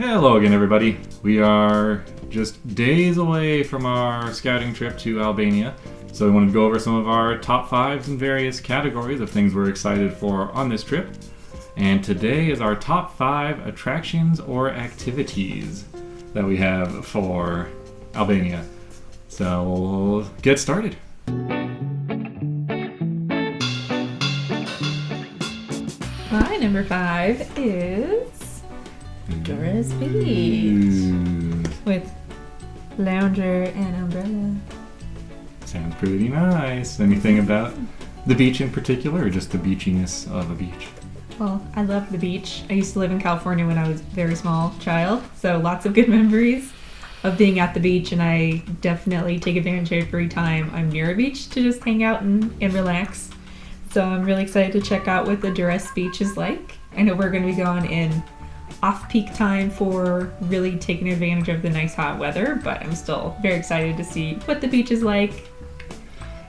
Hello again, everybody. We are just days away from our scouting trip to Albania, so we wanted to go over some of our top fives in various categories of things we're excited for on this trip. And today is our top 5 attractions or activities that we have for Albania. So we'll get started. My number 5 is Durres Beach with lounger and umbrella. Sounds pretty nice. Anything about the beach in particular, or just the beachiness of a beach? Well, I love the beach. I used to live in California when I was a very small child, so lots of good memories of being at the beach, and I definitely take advantage of every time I'm near a beach to just hang out and relax. So I'm really excited to check out what the Durres Beach is like. I know we're going to be going in off-peak time for really taking advantage of the nice hot weather, but I'm still very excited to see what the beach is like.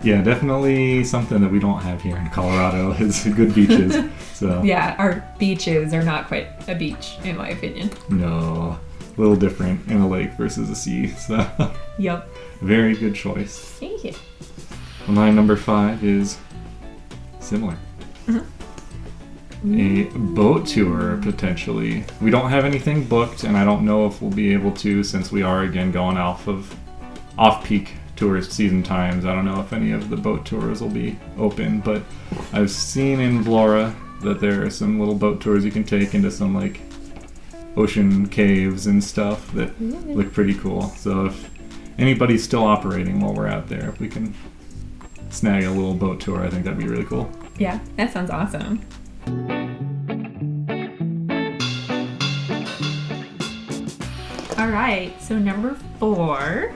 Yeah, definitely something that we don't have here in Colorado is good beaches. So yeah, our beaches are not quite a beach, in my opinion. No, a little different in a lake versus a sea. So Yep. Very good choice. Thank you. Well, my number 5 is similar. A boat tour, potentially. We don't have anything booked, and I don't know if we'll be able to, since we are again going off-peak tourist season times. I don't know if any of the boat tours will be open, but I've seen in Vlora that there are some little boat tours you can take into some like ocean caves and stuff that look pretty cool. So if anybody's still operating while we're out there, if we can snag a little boat tour, I think that'd be really cool. Yeah, that sounds awesome. Alright, so number 4.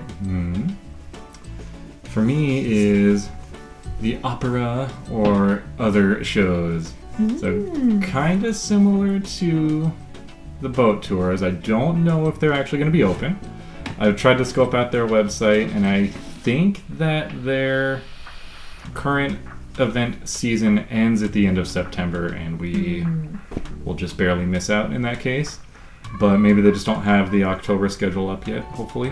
For me is the opera or other shows. So kind of similar to the boat tours. I don't know if they're actually going to be open. I've tried to scope out their website, and I think that their current event season ends at the end of September, and we will just barely miss out in that case. But maybe they just don't have the October schedule up yet, hopefully.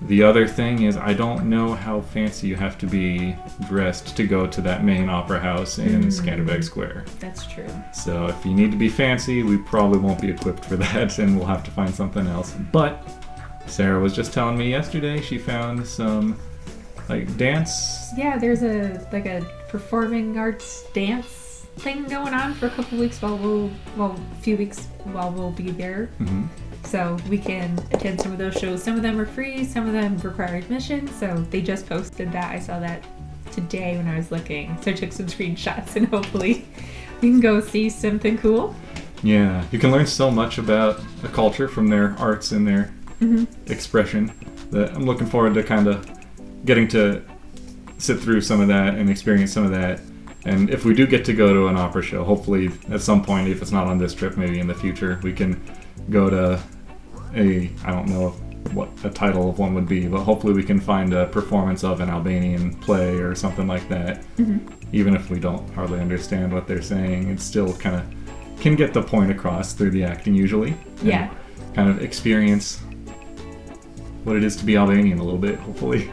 The other thing is, I don't know how fancy you have to be dressed to go to that main opera house in Skanderbeg Square. That's true. So if you need to be fancy, we probably won't be equipped for that, and we'll have to find something else. But Sarah was just telling me yesterday she found some dance. Yeah, there's a performing arts dance thing going on for a couple weeks a few weeks while we'll be there. So we can attend some of those shows. Some of them are free, some of them require admission. So they just posted that. I saw that today when I was looking. So I took some screenshots, and hopefully we can go see something cool. Yeah, you can learn so much about the culture from their arts and their expression that I'm looking forward to kind of getting to sit through some of that and experience some of that. And if we do get to go to an opera show, hopefully at some point, if it's not on this trip, maybe in the future, we can go to I don't know what a title of one would be, but hopefully we can find a performance of an Albanian play or something like that. Even if we don't hardly understand what they're saying, it still kind of can get the point across through the acting usually. Yeah. Kind of experience what it is to be Albanian a little bit, hopefully.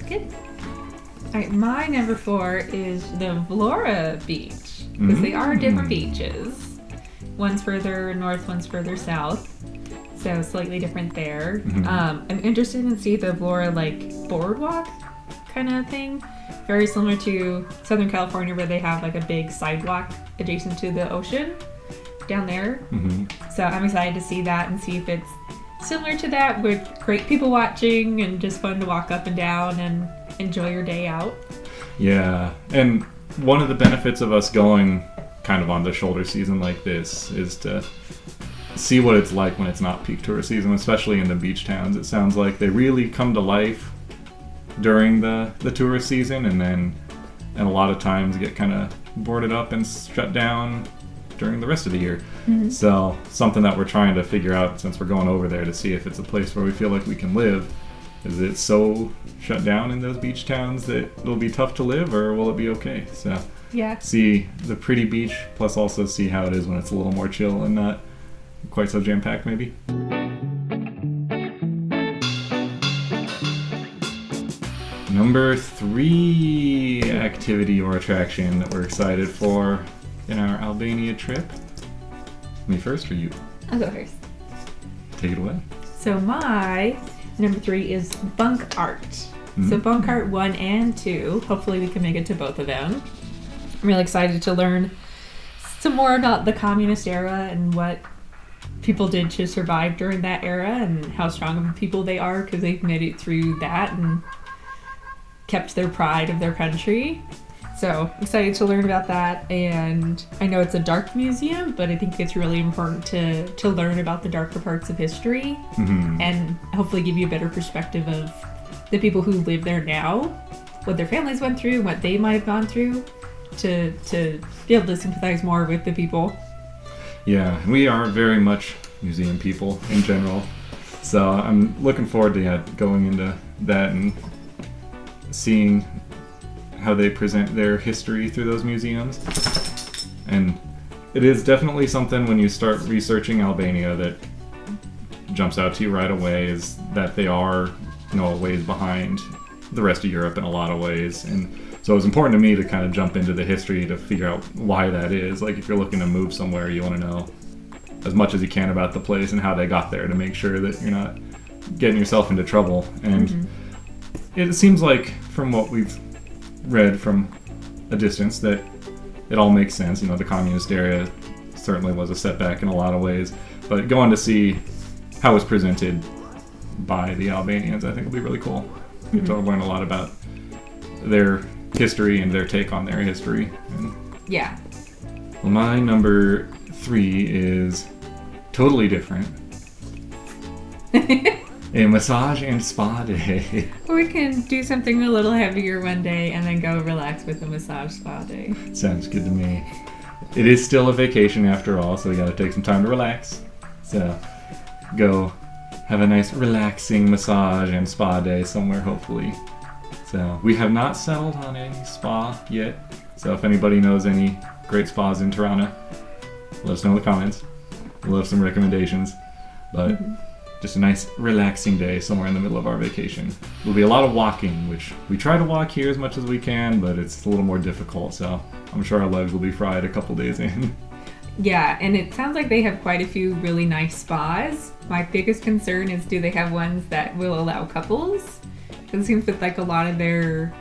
Good. Alright, my number 4 is the Vlora Beach, because they are different beaches. One's further north, one's further south, so slightly different there. I'm interested in see the Vlora boardwalk kind of thing, very similar to Southern California, where they have a big sidewalk adjacent to the ocean down there. So I'm excited to see that and see if it's similar to that, with great people watching and just fun to walk up and down and enjoy your day out. Yeah, and one of the benefits of us going kind of on the shoulder season like this is to see what it's like when it's not peak tourist season, especially in the beach towns. It sounds like they really come to life during the tourist season, and a lot of times get kind of boarded up and shut down during the rest of the year. So something that we're trying to figure out, since we're going over there, to see if it's a place where we feel like we can live. Is it so shut down in those beach towns that it'll be tough to live, or will it be okay? So Yeah. See the pretty beach, plus also see how it is when it's a little more chill and not quite so jam-packed, maybe. Number 3 activity or attraction that we're excited for in our Albania trip. Me first or you? I'll go first. Take it away. So my number 3 is bunk art. So bunk art 1 and 2. Hopefully we can make it to both of them. I'm really excited to learn some more about the communist era and what people did to survive during that era and how strong of a people they are because they've made it through that and kept their pride of their country. So excited to learn about that. And I know it's a dark museum, but I think it's really important to learn about the darker parts of history and hopefully give you a better perspective of the people who live there now, what their families went through, what they might have gone through, to be able to sympathize more with the people. Yeah, we are very much museum people in general. So I'm looking forward to going into that and seeing how they present their history through those museums. And it is definitely something when you start researching Albania that jumps out to you right away, is that they are, a ways behind the rest of Europe in a lot of ways. And so it was important to me to kind of jump into the history to figure out why that is. Like if you're looking to move somewhere, you want to know as much as you can about the place and how they got there to make sure that you're not getting yourself into trouble. And it seems like from what we've read from a distance that it all makes sense. The communist era certainly was a setback in a lot of ways, but going to see how it's presented by the Albanians, I think will be really cool. You get to learn a lot about their history and their take on their history. Yeah. Well, my number 3 is totally different. A massage and spa day. We can do something a little heavier one day and then go relax with a massage spa day. Sounds good to me. It is still a vacation after all, so we gotta take some time to relax. So go have a nice relaxing massage and spa day somewhere, hopefully. So we have not settled on any spa yet. So if anybody knows any great spas in Tirana, let us know in the comments. We'll have some recommendations. But just a nice relaxing day somewhere in the middle of our vacation. There'll be a lot of walking, which we try to walk here as much as we can, but it's a little more difficult. So I'm sure our legs will be fried a couple days in. Yeah, and it sounds like they have quite a few really nice spas. My biggest concern is, do they have ones that will allow couples? It seems with like a lot of their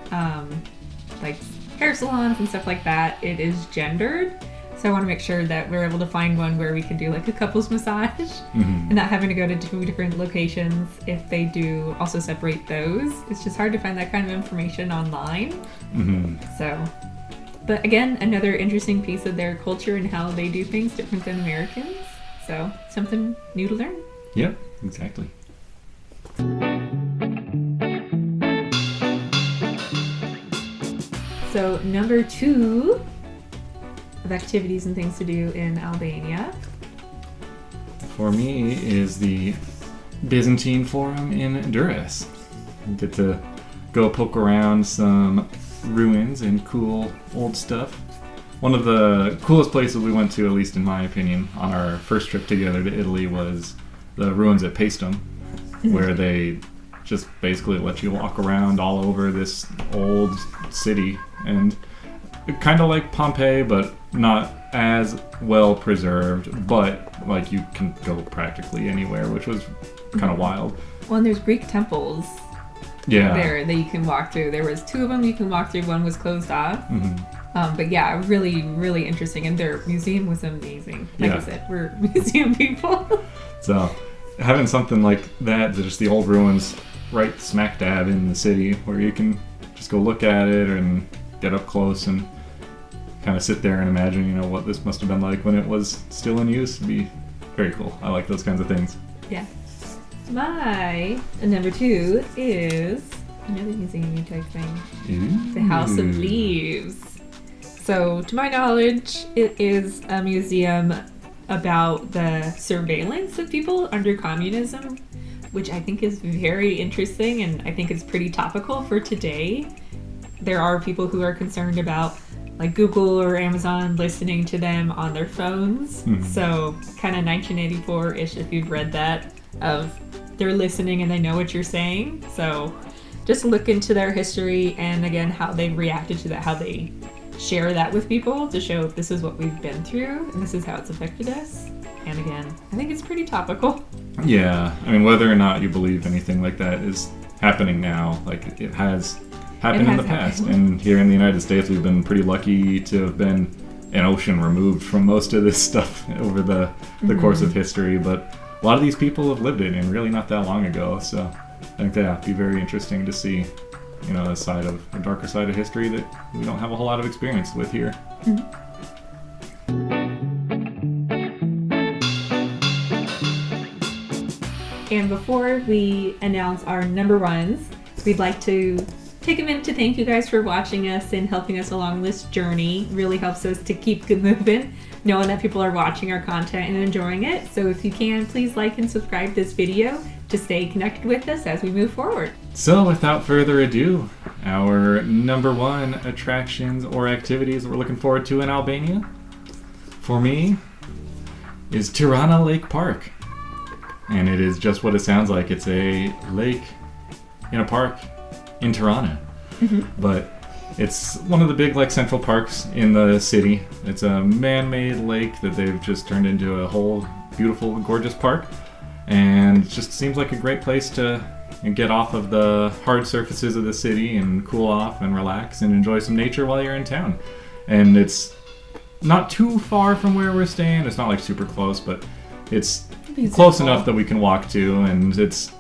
like hair salons and stuff like that, it is gendered. So I want to make sure that we're able to find one where we can do like a couples massage and not having to go to 2 different locations if they do also separate those. It's just hard to find that kind of information online. So, but again, another interesting piece of their culture and how they do things different than Americans. So something new to learn. Yep, exactly. So number 2 of activities and things to do in Albania. For me is the Byzantine Forum in Durrës. We get to go poke around some ruins and cool old stuff. One of the coolest places we went to, at least in my opinion, on our first trip together to Italy was the ruins at Paestum, where they just basically let you walk around all over this old city, and kind of like Pompeii, but not as well preserved, but like you can go practically anywhere, which was kind of wild. Well, and there's Greek temples there that you can walk through. There was 2 of them you can walk through. One was closed off. But yeah, really, really interesting. And their museum was amazing. Like I said, we're museum people. So having something like that, just the old ruins right smack dab in the city where you can just go look at it and get up close and kind of sit there and imagine, what this must have been like when it was still in use, would be very cool. I like those kinds of things. Yeah. My number 2 is another museum type thing. Ooh. The House of Leaves. So, to my knowledge, it is a museum about the surveillance of people under communism, which I think is very interesting, and I think it's pretty topical for today. There are people who are concerned about like Google or Amazon listening to them on their phones. So kind of 1984-ish, if you've read that, of they're listening and they know what you're saying. So just look into their history and again how they reacted to that, how they share that with people to show this is what we've been through and this is how it's affected us. And again, I think it's pretty topical. Yeah, I mean, whether or not you believe anything like that is happening now, like it has happened in the past. And here in the United States, we've been pretty lucky to have been an ocean removed from most of this stuff over the course of history. But a lot of these people have lived it, and really not that long ago. So I think that'd be very interesting to see, you know, a darker side of history that we don't have a whole lot of experience with here. And before we announce our number ones, we'd like to take a minute to thank you guys for watching us and helping us along this journey. It really helps us to keep moving, knowing that people are watching our content and enjoying it. So if you can, please like and subscribe this video to stay connected with us as we move forward. So without further ado, our number one attractions or activities that we're looking forward to in Albania, for me, is Tirana Lake Park. And it is just what it sounds like. It's a lake in a park in Tirana. But it's one of the big central parks in the city. It's a man-made lake that they've just turned into a whole beautiful, gorgeous park. And it just seems like a great place to get off of the hard surfaces of the city and cool off and relax and enjoy some nature while you're in town. And it's not too far from where we're staying. It's not super close, but it's close enough that we can walk to, and it's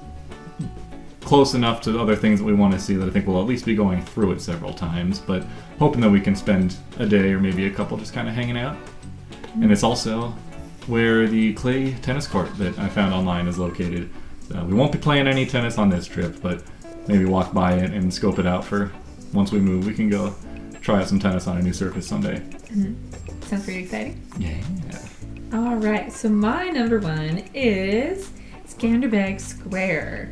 close enough to other things that we want to see that I think we'll at least be going through it several times, but hoping that we can spend a day or maybe a couple just kind of hanging out. And it's also where the clay tennis court that I found online is located. So we won't be playing any tennis on this trip, but maybe walk by it and scope it out for once we move. We can go try out some tennis on a new surface someday. Sounds pretty exciting. Yeah. All right, so my number one is Skanderbeg Square.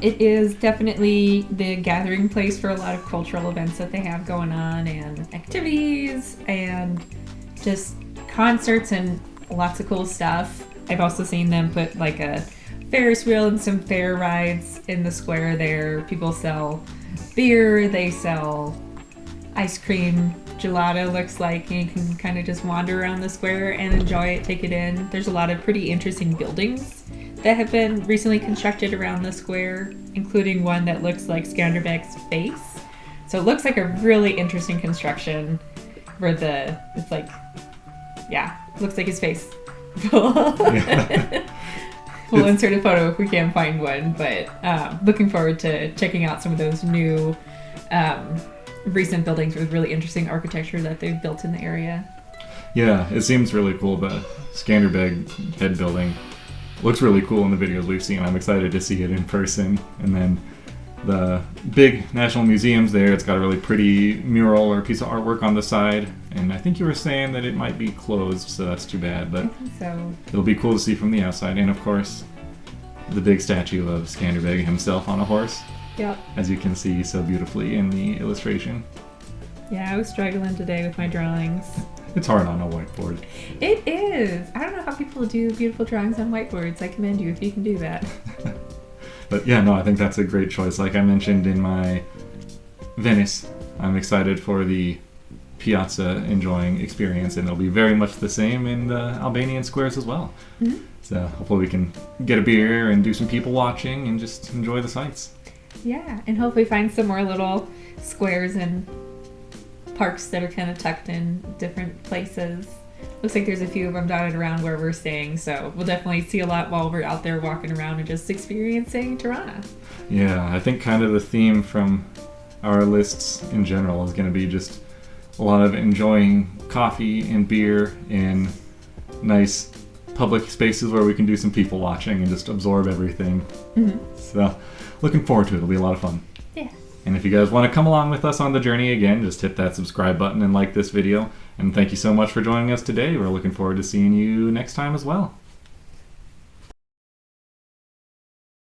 It is definitely the gathering place for a lot of cultural events that they have going on and activities and just concerts and lots of cool stuff. I've also seen them put a Ferris wheel and some fair rides in the square there. People sell beer, they sell ice cream, gelato looks like, and you can kind of just wander around the square and enjoy it, take it in. There's a lot of pretty interesting buildings that have been recently constructed around the square, including one that looks like Skanderbeg's face. So it looks like a really interesting construction where looks like his face. We'll insert a photo if we can find one, but looking forward to checking out some of those new recent buildings with really interesting architecture that they've built in the area. Yeah, it seems really cool. The Skanderbeg head building looks really cool in the videos we've seen. I'm excited to see it in person. And then the big National Museum's there. It's got a really pretty mural or piece of artwork on the side. And I think you were saying that it might be closed, so that's too bad. But so it'll be cool to see from the outside. And of course, the big statue of Skanderbeg himself on a horse. Yep. As you can see so beautifully in the illustration. Yeah, I was struggling today with my drawings. It's hard on a whiteboard. It is. I don't know how people do beautiful drawings on whiteboards. I commend you if you can do that. But yeah, no, I think that's a great choice. Like I mentioned in my Venice, I'm excited for the piazza enjoying experience, and it'll be very much the same in the Albanian squares as well. So hopefully we can get a beer and do some people watching and just enjoy the sights. Yeah, and hopefully find some more little squares and parks that are kind of tucked in different places. Looks like there's a few of them dotted around where we're staying, so we'll definitely see a lot while we're out there walking around and just experiencing Tirana. Yeah, I think kind of the theme from our lists in general is going to be just a lot of enjoying coffee and beer in nice public spaces where we can do some people watching and just absorb everything. So looking forward to it. It'll be a lot of fun. Yeah. And if you guys want to come along with us on the journey again, just hit that subscribe button and like this video. And thank you so much for joining us today. We're looking forward to seeing you next time as well.